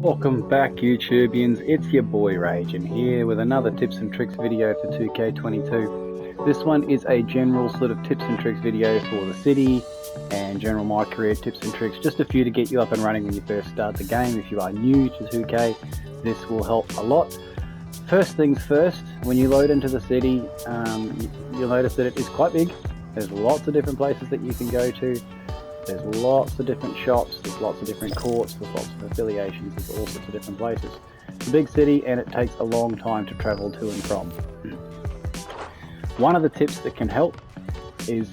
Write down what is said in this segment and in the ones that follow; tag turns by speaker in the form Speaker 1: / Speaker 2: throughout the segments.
Speaker 1: Welcome back, YouTubians. It's your boy Rage, and here with another tips and tricks video for 2K22. This one is a general sort of tips and tricks video for the city and general my career tips and tricks, just a few to get you up and running when you first start the game. If you are new to 2K, this will help a lot. First things first, when you load into the city, you'll notice that it is quite big. There's lots of different places that you can go to. There's lots of different shops, there's lots of different courts, there's lots of affiliations, there's all sorts of different places. It's a big city and it takes a long time to travel to and from. One of the tips that can help is,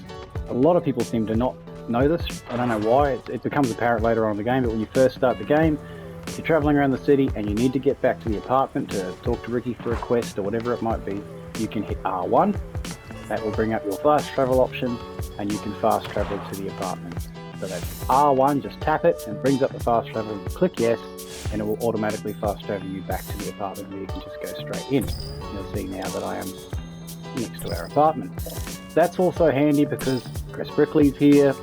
Speaker 1: a lot of people seem to not know this. I don't know why, it becomes apparent later on in the game, but when you first start the game, if you're traveling around the city and you need to get back to the apartment to talk to Ricky for a quest or whatever it might be, you can hit R1. That will bring up your fast travel option and you can fast travel to the apartment. So that's R1, just tap it and it brings up the fast travel, click yes, and it will automatically fast travel you back to the apartment where you can just go straight in. You'll see now that I am next to our apartment. That's also handy because Chris Brickley's here,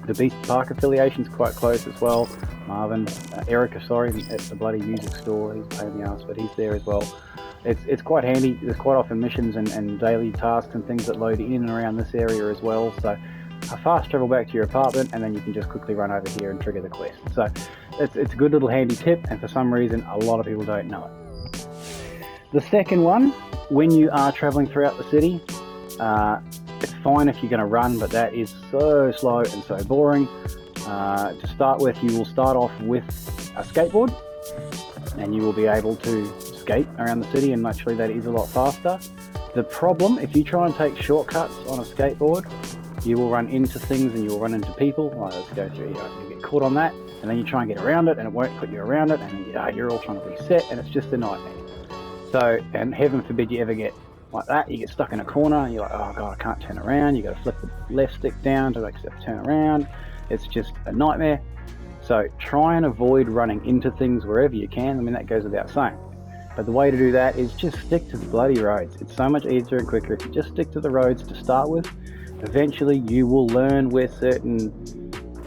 Speaker 1: the Beast Park affiliation's quite close as well. Marvin, Erica, sorry, at the bloody music store, he's a pain in the ass, but he's there as well. It's quite handy. There's quite often missions and daily tasks and things that load in and around this area as well. So a fast travel back to your apartment and then you can just quickly run over here and trigger the quest. So it's a good little handy tip, and for some reason a lot of people don't know it. The second one, when you are traveling throughout the city, it's fine if you're going to run, but that is so slow and so boring. To start with, you will start off with a skateboard and you will be able to skate around the city, and naturally that is a lot faster. The problem, if you try and take shortcuts on a skateboard, you will run into things and you will run into people. Right, let's go through here. You get caught on that and then you try and get around it and it won't put you around it, and you're all trying to reset and it's just a nightmare. So, and heaven forbid you ever get like that, you get stuck in a corner and you're like, oh god, I can't turn around. You got to flip the left stick down to make yourself turn around. It's just a nightmare. So try and avoid running into things wherever you can. I mean, that goes without saying. But the way to do that is just stick to the bloody roads. It's so much easier and quicker if you just stick to the roads to start with. Eventually you will learn where certain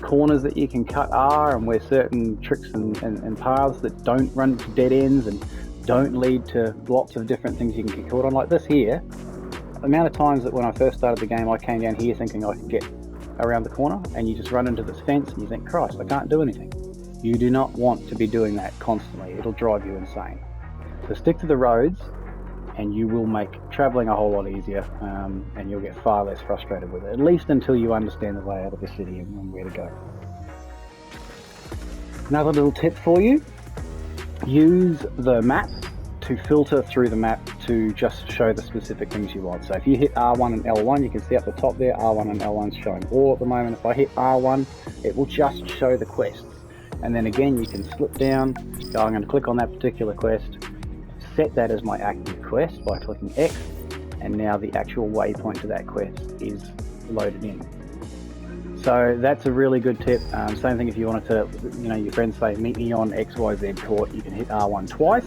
Speaker 1: corners that you can cut are, and where certain tricks and paths that don't run to dead ends and don't lead to lots of different things you can get caught on. Like this here, the amount of times that when I first started the game I came down here thinking I could get around the corner, and you just run into this fence and you think, Christ, I can't do anything. You do not want to be doing that constantly. It'll drive you insane. So stick to the roads and you will make traveling a whole lot easier, and you'll get far less frustrated with it, at least until you understand the layout of the city and where to go. Another little tip for you, use the map to filter through the map to just show the specific things you want. So if you hit R1 and L1, you can see up the top there, R1 and L1's showing all at the moment. If I hit R1, it will just show the quests. And then again, you can slip down, go, I'm going to click on that particular quest, set that as my active quest by clicking X, and now the actual waypoint to that quest is loaded in. So that's a really good tip. Same thing if you wanted to, your friends say, meet me on XYZ court, you can hit R1 twice,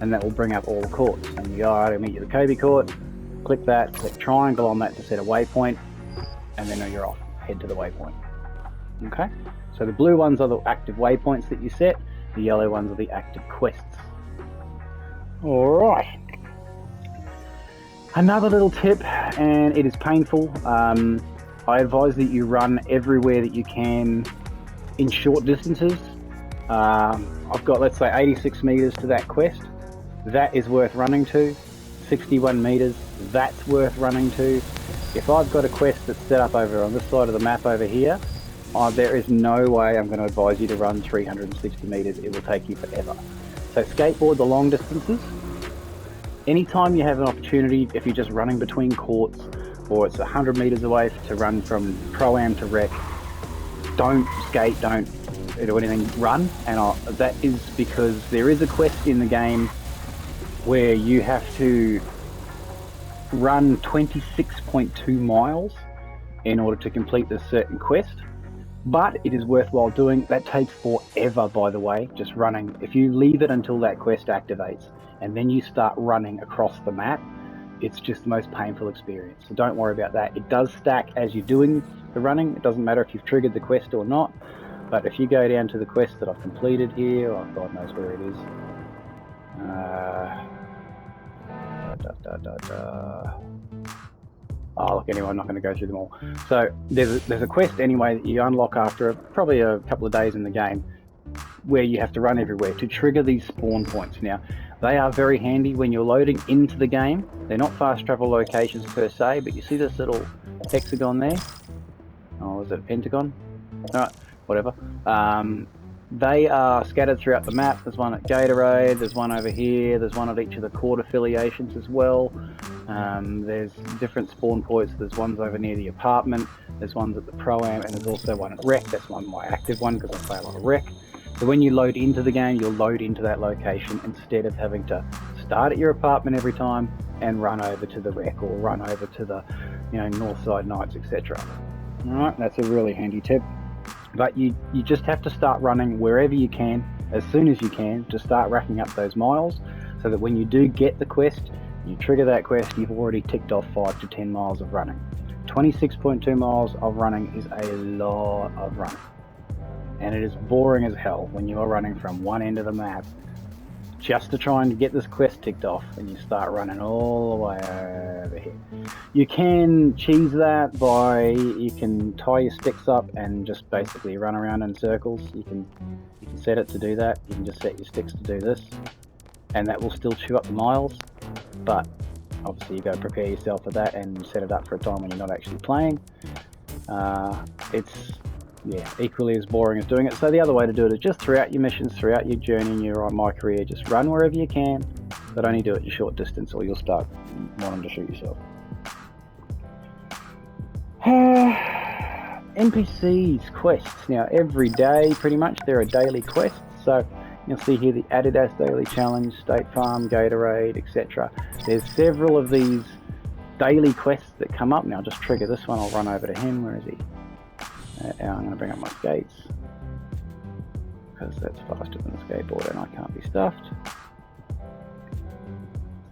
Speaker 1: and that will bring up all the courts. And you go, alright, I'll meet you at the Kobe court, click that, click triangle on that to set a waypoint, and then you're off, head to the waypoint. Okay, so the blue ones are the active waypoints that you set, the yellow ones are the active quests. Alright, another little tip, and it is painful. I advise that you run everywhere that you can in short distances. I've got, let's say, 86 meters to that quest. That is worth running to. 61 meters, that's worth running to. If I've got a quest that's set up over on this side of the map over here, there is no way I'm going to advise you to run 360 meters. It will take you forever. So skateboard the long distances. Anytime you have an opportunity, if you're just running between courts, or it's 100 meters away to run from Pro-Am to Rec, don't skate, don't do anything, run. And that is because there is a quest in the game where you have to run 26.2 miles in order to complete this certain quest, but it is worthwhile doing. That takes forever, by the way, just running. If you leave it until that quest activates and then you start running across the map, it's just the most painful experience. So don't worry about that. It does stack as you're doing the running. It doesn't matter if you've triggered the quest or not. But if you go down to the quest that I've completed here, oh, God knows where it is. Oh, look, anyway, I'm not going to go through them all. So there's a quest anyway that you unlock after probably a couple of days in the game, where you have to run everywhere to trigger these spawn points. Now, they are very handy when you're loading into the game. They're not fast travel locations per se, but you see this little hexagon there? Oh, is it a pentagon? Alright, whatever. They are scattered throughout the map. There's one at Gatorade, there's one over here, there's one at each of the court affiliations as well. There's different spawn points. There's ones over near the apartment, there's ones at the Pro-Am, and there's also one at Rec. That's my active one because I play a lot of Rec. So when you load into the game, you'll load into that location instead of having to start at your apartment every time and run over to the Rec or run over to the, Northside Nights, etc. Alright, that's a really handy tip. But you just have to start running wherever you can, as soon as you can, to start racking up those miles, so that when you do get the quest, you trigger that quest, you've already ticked off 5 to 10 miles of running. 26.2 miles of running is a lot of running. And it is boring as hell when you are running from one end of the map just to try and get this quest ticked off, and you start running all the way over here. You can cheese that by, you can tie your sticks up and just basically run around in circles. You can set it to do that. You can just set your sticks to do this, and that will still chew up the miles, but obviously you got to prepare yourself for that and set it up for a time when you're not actually playing. It's equally as boring as doing it. So the other way to do it is just throughout your missions, throughout your journey in your My Career, just run wherever you can, but only do it in short distance or you'll start wanting to shoot yourself. NPCs, quests. Now every day pretty much there are daily quests. So you'll see here the Adidas Daily Challenge, State Farm, Gatorade, etc. There's several of these daily quests that come up. Now I'll just trigger this one. I'll run over to him. Where is he? I'm going to bring up my skates because that's faster than the skateboard and I can't be stuffed.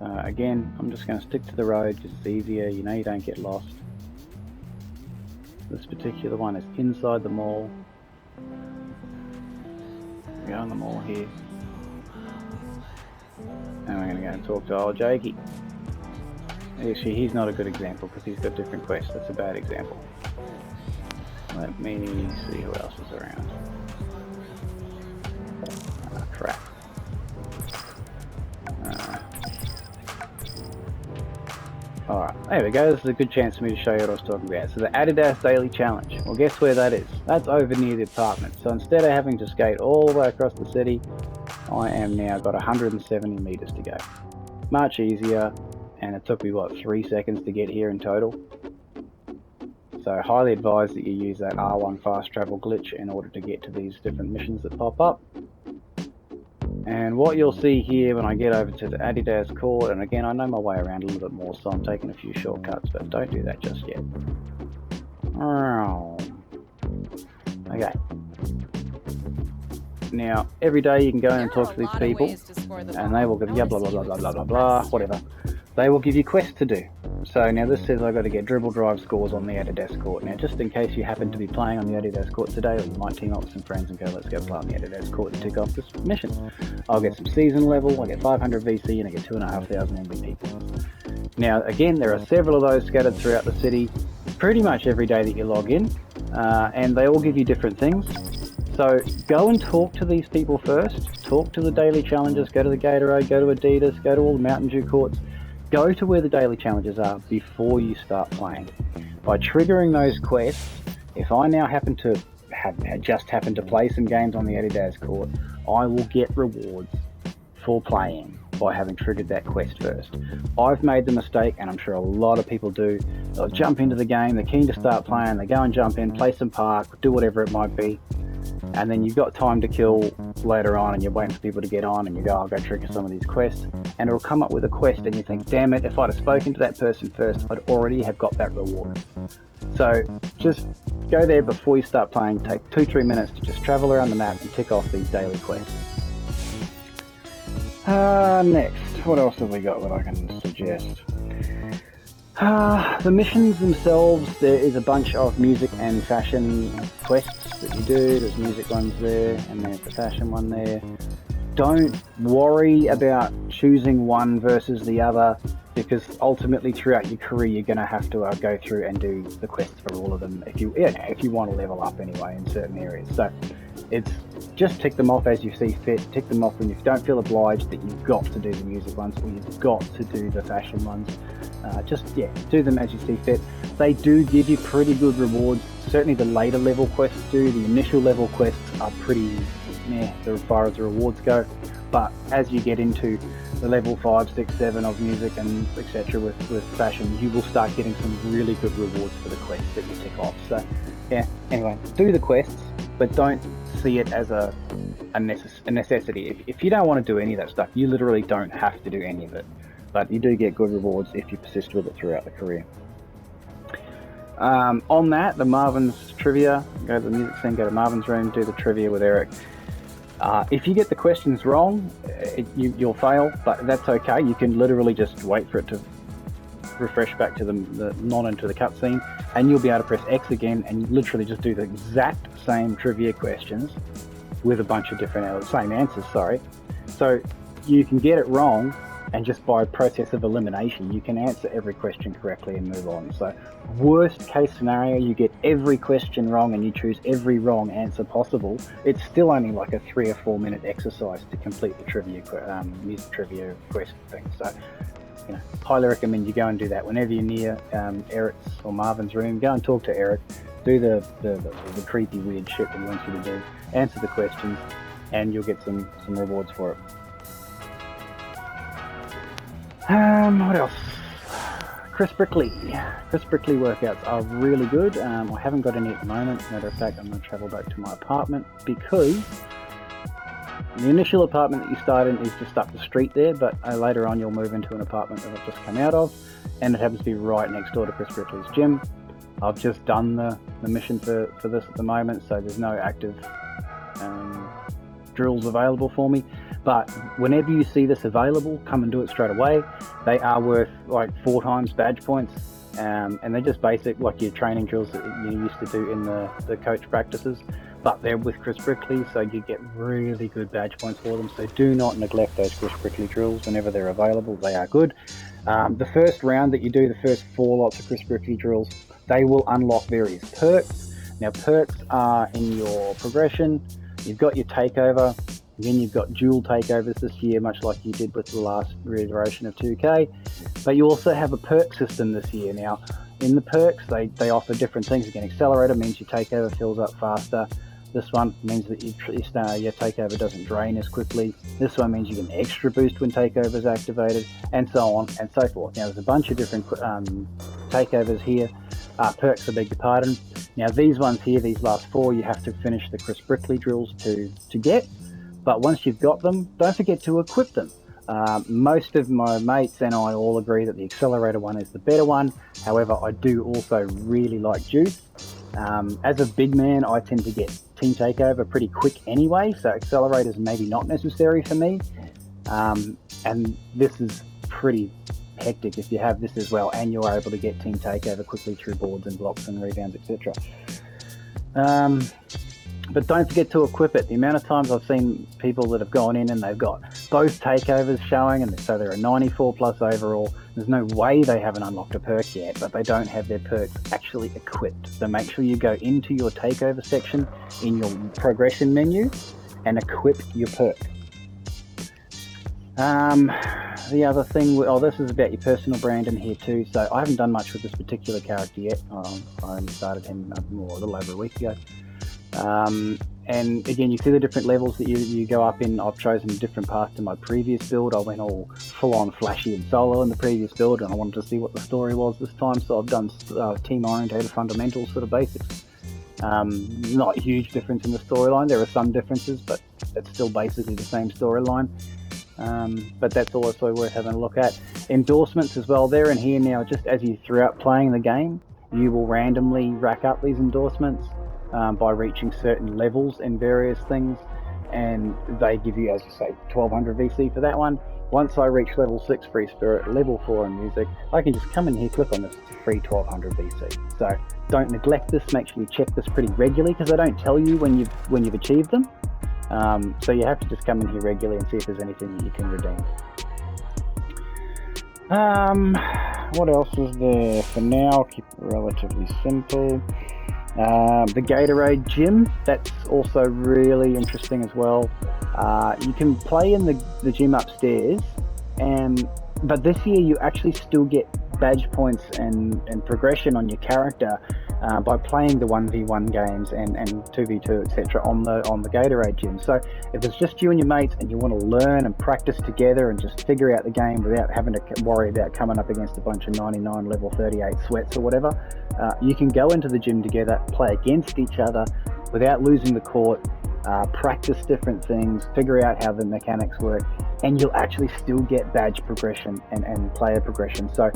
Speaker 1: Again, I'm just going to stick to the road because it's easier, you don't get lost. This particular one is inside the mall. We go in the mall here. And we're going to go and talk to old Jakey. Actually, he's not a good example because he's got different quests. That's a bad example. Let me see who else is around. Crap. Alright, there we go. This is a good chance for me to show you what I was talking about. So the Adidas Daily Challenge. Well, guess where that is? That's over near the apartment. So instead of having to skate all the way across the city, I am now got 170 meters to go. Much easier, and it took me, 3 seconds to get here in total. So highly advise that you use that R1 fast travel glitch in order to get to these different missions that pop up. And what you'll see here when I get over to the Adidas court, and again I know my way around a little bit more so I'm taking a few shortcuts, but don't do that just yet. Okay. Now every day you can go in and talk to these people and they will give you blah blah blah blah blah blah blah, whatever. They will give you quests to do. So now this says I've got to get dribble drive scores on the Adidas court. Now just in case you happen to be playing on the Adidas court today, or you might team up with some friends and go, let's go play on the Adidas court and tick off this mission. I'll get some season level, I get 500 VC and I get 2,500 MVP points. Now again, there are several of those scattered throughout the city pretty much every day that you log in, and they all give you different things. So go and talk to these people first, talk to the daily challenges, go to the Gatorade, go to Adidas, go to all the Mountain Dew courts. Go to where the daily challenges are before you start playing. By triggering those quests, if I now happen to just happen to play some games on the Adidas court, I will get rewards for playing by having triggered that quest first. I've made the mistake, and I'm sure a lot of people do, they'll jump into the game, they're keen to start playing, they go and jump in, play some park, do whatever it might be, and then you've got time to kill later on and you're waiting for people to get on and you go, I'll go trigger some of these quests, and it'll come up with a quest and you think, damn it, if I'd have spoken to that person first, I'd already have got that reward. So just go there before you start playing, take 2-3 minutes to just travel around the map and tick off these daily quests. Next, what else have we got that I can suggest? The missions themselves, there is a bunch of music and fashion quests that you do. There's music ones there, and there's the fashion one there. Don't worry about choosing one versus the other, because ultimately throughout your career you're going to have to go through and do the quests for all of them if you want to level up anyway in certain areas. So it's just tick them off as you see fit. Tick them off when you don't feel obliged that you've got to do the music ones or you've got to do the fashion ones. Do them as you see fit. They do give you pretty good rewards. Certainly the later level quests do. The initial level quests are pretty as far as the rewards go, but as you get into the level 5, 6, 7 of music and etc. with fashion, you will start getting some really good rewards for the quests that you tick off. So anyway, do the quests, but don't see it as a necessity. If you don't want to do any of that stuff, you literally don't have to do any of it, but you do get good rewards if you persist with it throughout the career. On that, the Marvin's trivia, go to the music scene, go to Marvin's room, do the trivia with Eric. If you get the questions wrong, you'll fail, but that's okay. You can literally just wait for it to refresh back to not into the cutscene, and you'll be able to press X again and literally just do the exact same trivia questions with a bunch of different same answers. So you can get it wrong, and just by process of elimination, you can answer every question correctly and move on. So worst case scenario, you get every question wrong and you choose every wrong answer possible. It's still only like a 3 or 4 minute exercise to complete the trivia music trivia quest thing. So highly recommend you go and do that whenever you're near Eric's or Marvin's room. Go and talk to Eric, do the creepy weird shit that he wants you to do, answer the questions, and you'll get some rewards for it. What else? Chris Brickley workouts are really good. I haven't got any at the moment. Matter of fact, I'm going to travel back to my apartment because the initial apartment that you start in is just up the street there, but later on you'll move into an apartment that I've just come out of, and it happens to be right next door to Chris Brickley's gym. I've just done the mission for this at the moment, so there's no active drills available for me. But whenever you see this available, come and do it straight away. They are worth like 4 times badge points, and they're just basic, like your training drills that you used to do in the coach practices. But they're with Chris Brickley, so you get really good badge points for them. So do not neglect those Chris Brickley drills whenever they're available. They are good. The first round that you do, the first 4 lots of Chris Brickley drills, they will unlock various perks. Now, perks are in your progression. You've got your takeover. Again, you've got dual takeovers this year, much like you did with the last reiteration of 2K. But you also have a perk system this year. Now, in the perks, they offer different things. Again, Accelerator means your takeover fills up faster. This one means that your takeover doesn't drain as quickly. This one means you get an extra boost when takeover is activated, and so on and so forth. Now, there's a bunch of different takeovers here. Perks, I beg your pardon. Now, these ones here, these last 4, you have to finish the Chris Brickley drills to get. But once you've got them, don't forget to equip them. Most of my mates and I all agree that the Accelerator one is the better one. However, I do also really like Juice. As a big man, I tend to get Team Takeover pretty quick anyway, so Accelerator's maybe not necessary for me. And this is pretty hectic if you have this as well, and you're able to get Team Takeover quickly through boards and blocks and rebounds, etc. But don't forget to equip it. The amount of times I've seen people that have gone in and they've got both takeovers showing, and so they're a 94 plus overall. There's no way they haven't unlocked a perk yet, but they don't have their perks actually equipped. So make sure you go into your takeover section in your progression menu and equip your perk. The other thing, this is about your personal brand in here too. So I haven't done much with this particular character yet. I only started him a little over a week ago. And again, you see the different levels that you go up in. I've chosen a different path to my previous build. I went all full-on flashy and solo in the previous build, and I wanted to see what the story was this time, so I've done team-orientated fundamentals sort of basics. Not a huge difference in the storyline. There are some differences, but it's still basically the same storyline. But that's also worth having a look at. Endorsements as well, they're in here now. Just as you throughout playing the game, you will randomly rack up these endorsements by reaching certain levels in various things, and they give you, as you say, 1200 VC for that one. Once I reach level 6 free spirit, level 4 in music, I can just come in here, click on this free 1200 BC. So don't neglect this, make sure you check this pretty regularly, because they don't tell you when you've achieved them. So you have to just come in here regularly and see if there's anything that you can redeem. What else is there? For now, I'll keep it relatively simple. The Gatorade gym, that's also really interesting as well. You can play in the gym upstairs, but this year you actually still get badge points and progression on your character by playing the 1v1 games and 2v2 etc. on the Gatorade gym. So if it's just you and your mates and you want to learn and practice together and just figure out the game without having to worry about coming up against a bunch of 99 level 38 sweats or whatever, you can go into the gym together, play against each other without losing the court, practice different things, figure out how the mechanics work, and you'll actually still get badge progression and player progression. So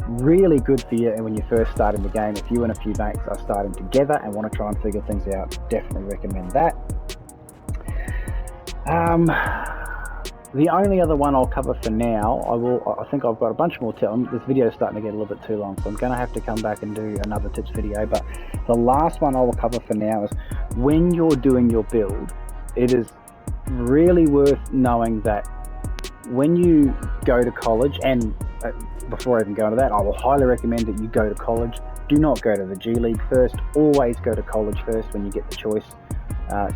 Speaker 1: really good for you when you first start in the game. If you and a few mates are starting together and want to try and figure things out, definitely recommend that. The only other one I'll cover for now, I think I've got a bunch more this video is starting to get a little bit too long, so I'm going to have to come back and do another tips video, but the last one I will cover for now is when you're doing your build, it is really worth knowing that when you go to college, and before I even go into that, I will highly recommend that you go to college. Do not go to the G League first. Always go to college first when you get the choice.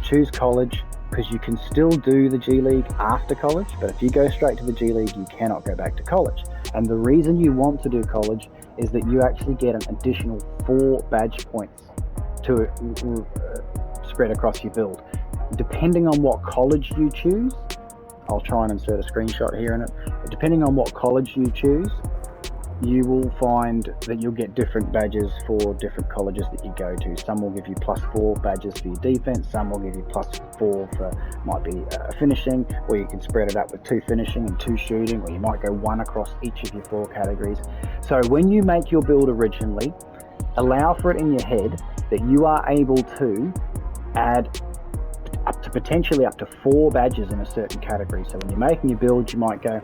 Speaker 1: Choose college, because you can still do the G League after college, but if you go straight to the G League, you cannot go back to college. And the reason you want to do college is that you actually get an additional 4 badge points to spread across your build. Depending on what college you choose, I'll try and insert a screenshot here in it. Depending on what college you choose, you will find that you'll get different badges for different colleges that you go to. Some will give you +4 badges for your defense, some will give you +4 for, might be finishing, or you can spread it up with 2 finishing and 2 shooting, or you might go 1 across each of your 4 categories. So when you make your build originally, allow for it in your head that you are able to add potentially up to 4 badges in a certain category. So when you're making your build, you might go,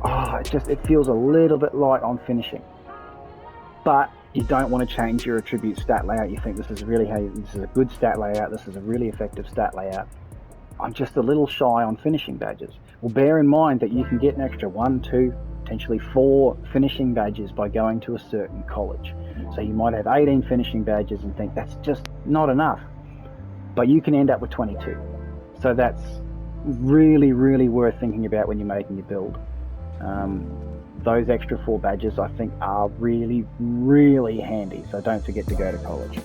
Speaker 1: oh, it feels a little bit light on finishing, but you don't want to change your attribute stat layout. You think this is a good stat layout, this is a really effective stat layout. I'm just a little shy on finishing badges. Well, bear in mind that you can get an extra 1, 2, potentially 4 finishing badges by going to a certain college. So you might have 18 finishing badges and think that's just not enough, but you can end up with 22. So that's really, really worth thinking about when you're making your build. Those extra 4 badges I think are really, really handy, so don't forget to go to college.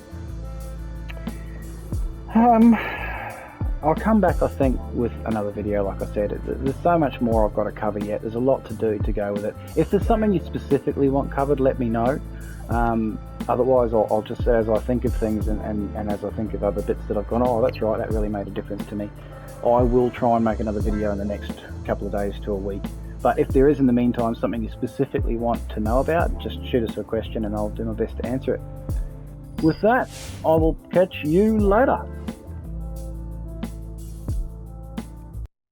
Speaker 1: I'll come back, I think, with another video. Like I said, there's so much more I've got to cover yet. There's a lot to do to go with it. If there's something you specifically want covered, let me know. Otherwise, I'll just, as I think of things and as I think of other bits that I've gone, oh, that's right, that really made a difference to me, I will try and make another video in the next couple of days to a week. But if there is in the meantime something you specifically want to know about, just shoot us a question and I'll do my best to answer it. With that, I will catch you later.